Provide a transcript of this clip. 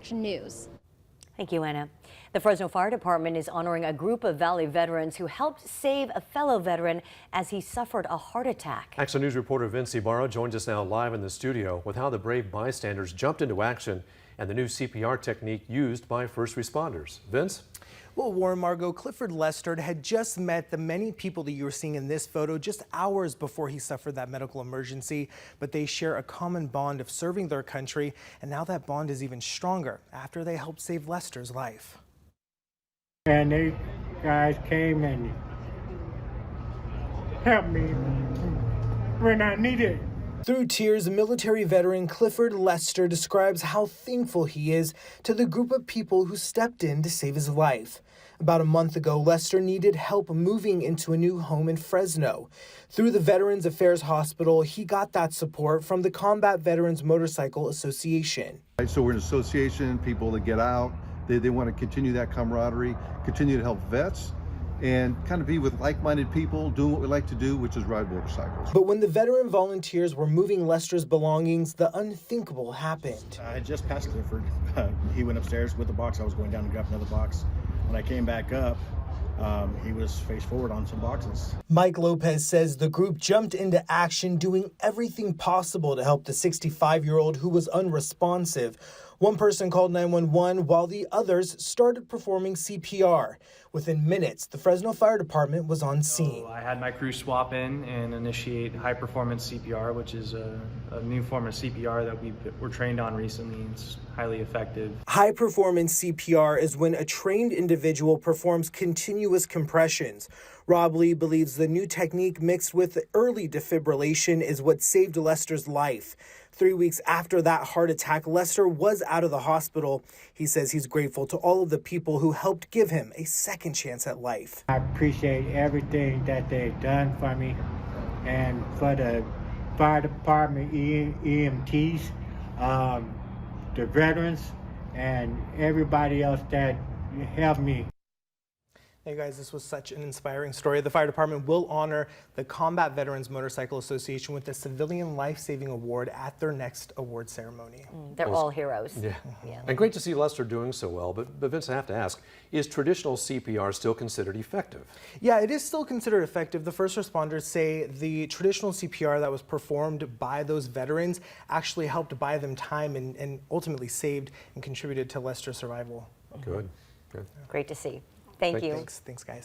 Action News. Thank you, Anna. The Fresno Fire Department is honoring a group of Valley veterans who helped save a fellow veteran as he suffered a heart attack. Action News reporter Vince Ibarra joins us now live in the studio with how the brave bystanders jumped into action and the new CPR technique used by first responders. Vince? Well, Warren, Margot, Clifford Lester had just met the many people that you were seeing in this photo just hours before he suffered that medical emergency. But they share a common bond of serving their country, and now that bond is even stronger after they helped save Lester's life. And they guys came and helped me when I needed it. Through tears, military veteran Clifford Lester describes how thankful he is to the group of people who stepped in to save his life. About a month ago, Lester needed help moving into a new home in Fresno. Through the Veterans Affairs Hospital, he got that support from the Combat Veterans Motorcycle Association. So we're an association, people that get out, they want to continue that camaraderie, continue to help vets, and kind of be with like-minded people, doing what we like to do, which is ride motorcycles. But when the veteran volunteers were moving Lester's belongings, the unthinkable happened. I had just passed Clifford. He went upstairs with the box. I was going down to grab another box. When I came back up, he was face forward on some boxes. Mike Lopez says the group jumped into action, doing everything possible to help the 65-year-old who was unresponsive. One person called 911 while the others started performing CPR. Within minutes, the Fresno Fire Department was on scene. So I had my crew swap in and initiate high-performance CPR, which is a new form of CPR that we were trained on recently. It's highly effective. High-performance CPR is when a trained individual performs continuous compressions. Rob Lee believes the new technique mixed with early defibrillation is what saved Lester's life. 3 weeks after that heart attack, Lester was out of the hospital. He says he's grateful to all of the people who helped give him a second chance at life. I appreciate everything that they've done for me, and for the fire department, EMTs, the veterans, and everybody else that helped me. Hey guys, this was such an inspiring story. The fire department will honor the Combat Veterans Motorcycle Association with the Civilian Life-Saving Award at their next award ceremony. They're all heroes. Yeah. And great to see Lester doing so well, but Vince, I have to ask, is traditional CPR still considered effective? Yeah, it is still considered effective. The first responders say the traditional CPR that was performed by those veterans actually helped buy them time and ultimately saved and contributed to Lester's survival. Good. Good. Great to see. Thank you. Thanks guys.